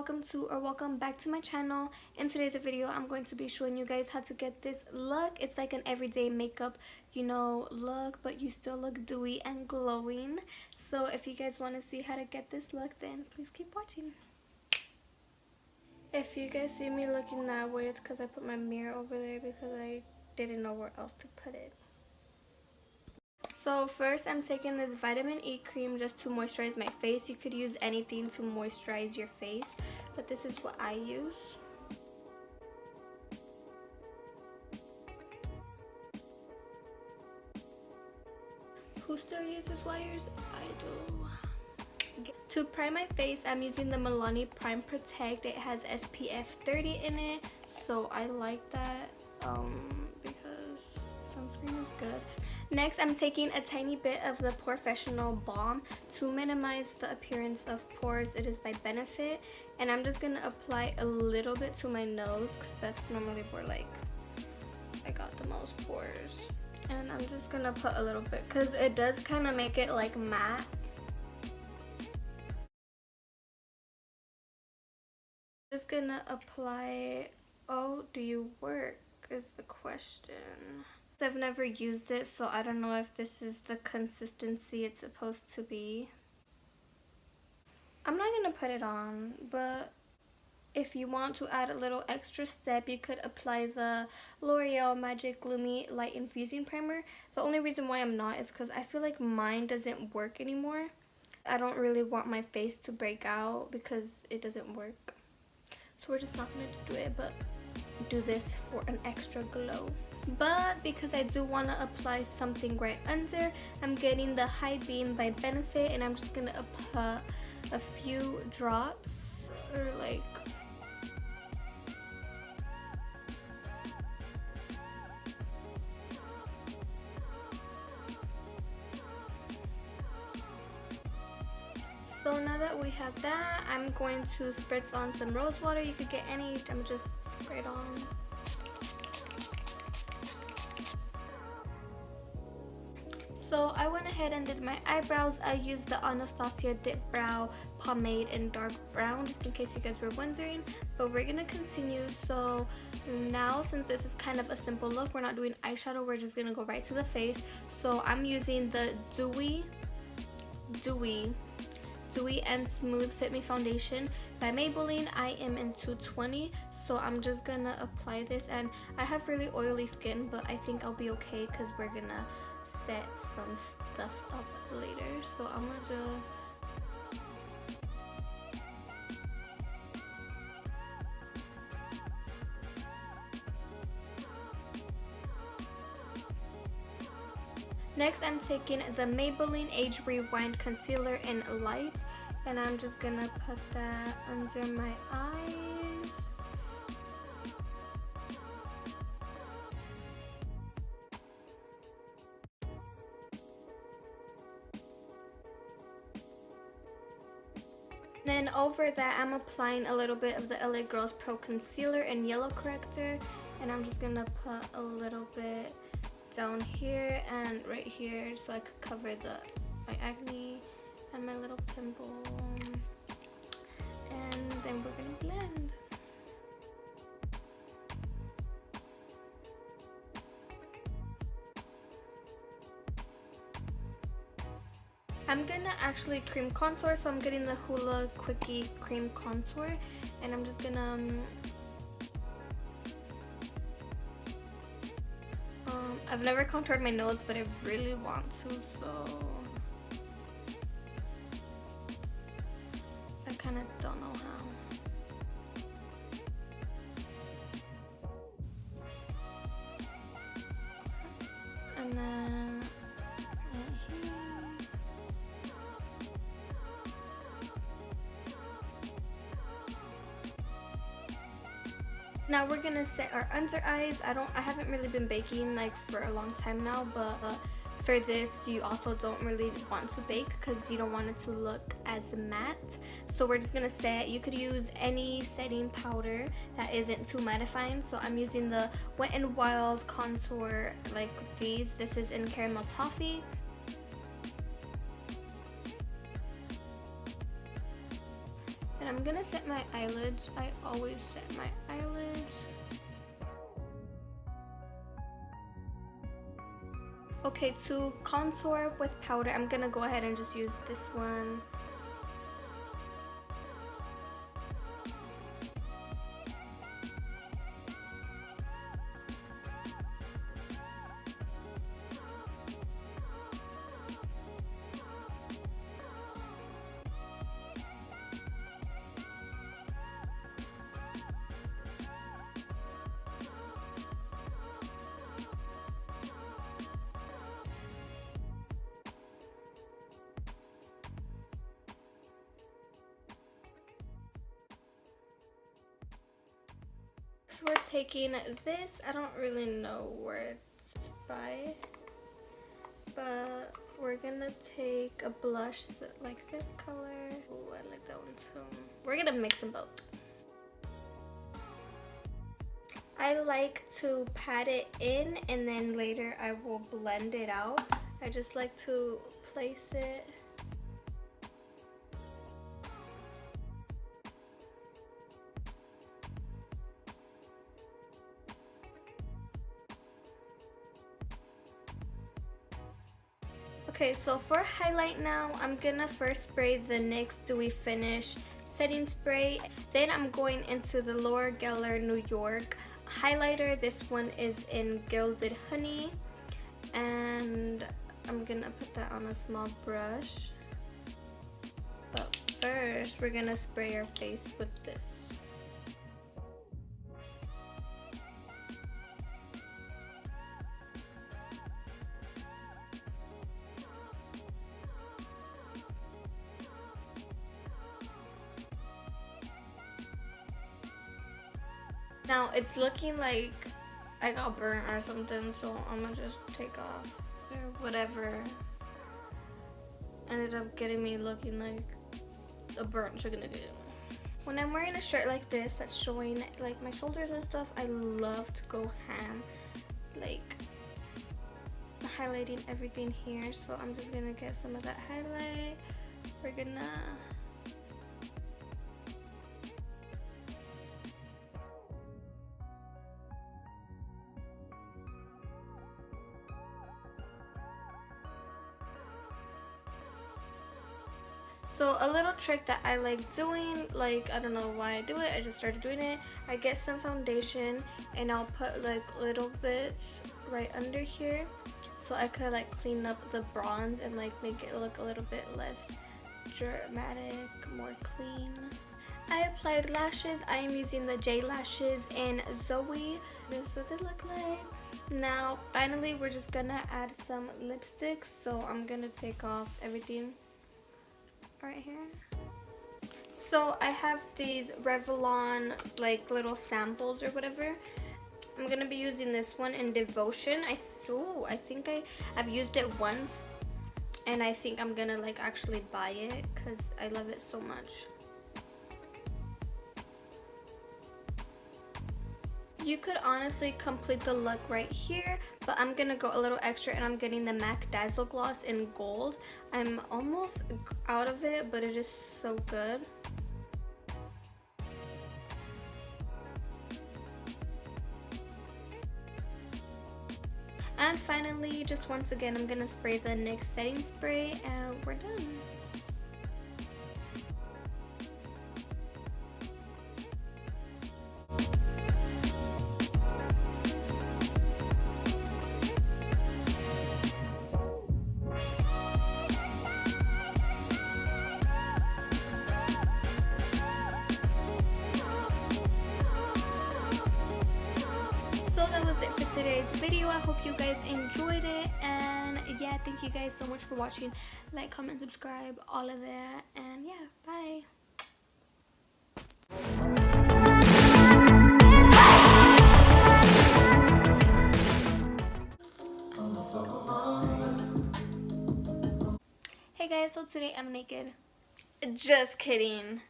welcome back to my channel. In today's video, I'm going to be showing you guys how to get this look. It's like an everyday makeup, look, but you still look dewy and glowing. So if you guys want to see how to get this look, then please keep watching. If you guys see me looking that way, it's because I put my mirror over there because I didn't know where else to put it. So first I'm taking this vitamin E cream just to moisturize my face. You could use anything to moisturize your face, but this is what I use. Who still uses wires? I do. To prime my face, I'm using the Milani Prime Protect. It has SPF 30 in it, so I like that because sunscreen is good. Next, I'm taking a tiny bit of the Professional Balm to minimize the appearance of pores. It is by Benefit, and I'm just gonna apply a little bit to my nose because that's normally where I got the most pores. And I'm just gonna put a little bit because it does kind of make it like matte. Just gonna apply. Oh, do you work is the question. I've never used it, so I don't know if this is the consistency it's supposed to be. I'm not gonna put it on, but if you want to add a little extra step, you could apply the L'Oreal Magic Gloomy Light Infusing Primer. The only reason why I'm not is because I feel like mine doesn't work anymore. I don't really want my face to break out because it doesn't work. So we're just not gonna do it, but do this for an extra glow. But because I do want to apply something right under, I'm getting the High Beam by Benefit, and I'm just gonna apply a few drops, or like so now that we have that, I'm going to spritz on some rose water. You could get any, I'm just spray it on. So I went ahead and did my eyebrows. I used the Anastasia Dip Brow Pomade in dark brown, just in case you guys were wondering. But we're gonna continue. So now, since this is kind of a simple look, we're not doing eyeshadow, we're just gonna go right to the face. So I'm using the Dewy and Smooth Fit Me Foundation by Maybelline. I am in 220, so I'm just gonna apply this, and I have really oily skin, but I think I'll be okay because we're gonna set some stuff up later. So I'm gonna just next I'm taking the Maybelline Age Rewind Concealer in Light, and I'm just gonna put that under my eyes. Then over that, I'm applying a little bit of the LA Girls Pro Concealer in Yellow Corrector, and I'm just gonna put a little bit down here and right here so I could cover my acne and my little pimple. And then we're gonna blend. I'm gonna actually cream contour, so I'm getting the Hoola Quickie Cream Contour, and I'm just gonna I've never contoured my nose, but I really want to, so I kind of don't know how. And then right here. Now we're gonna set our under eyes. I haven't really been baking like for a long time now, but for this you also don't really want to bake because you don't want it to look as matte. So we're just gonna set. You could use any setting powder that isn't too mattifying. So I'm using the Wet n Wild contour like these. This is in Caramel Toffee. And I'm gonna set my eyelids. I always set my eyelids. Okay, to contour with powder, I'm gonna go ahead and just use this one. So we're taking this, I don't really know where it's by, but we're gonna take a blush like this color. Oh, I like that one too. We're gonna mix them both. I like to pat it in and then later I will blend it out. I just like to place it. Okay, so for highlight now, I'm gonna first spray the NYX Dewy Finish setting spray. Then I'm going into the Laura Geller New York highlighter. This one is in Gilded Honey. And I'm gonna put that on a small brush. But first, we're gonna spray our face with this. Now it's looking like I got burnt or something, so I'm gonna just take off or whatever. Ended up getting me looking like a burnt chicken nugget. When I'm wearing a shirt like this that's showing like my shoulders and stuff, I love to go ham, like highlighting everything here. So I'm just gonna get some of that highlight. We're gonna So a little trick that I like doing, like I don't know why I do it, I just started doing it. I get some foundation and I'll put like little bits right under here so I could like clean up the bronze and like make it look a little bit less dramatic, more clean. I applied lashes. I am using the J Lashes in Zoe. This is what they look like. Now finally we're just gonna add some lipstick, so I'm gonna take off everything right here. So I have these Revlon like little samples or whatever. I'm gonna be using this one in Devotion. I think I've used it once and I think I'm gonna like actually buy it because I love it so much. You could honestly complete the look right here, but I'm gonna go a little extra and I'm getting the MAC Dazzle Gloss in gold. I'm almost out of it, but it is so good. And finally, just once again, I'm gonna spray the NYX setting spray and we're done. Today's video. I hope you guys enjoyed it, and yeah, thank you guys so much for watching. Like, comment, subscribe, all of that, and yeah, bye. Hey guys, so today I'm naked. Just kidding.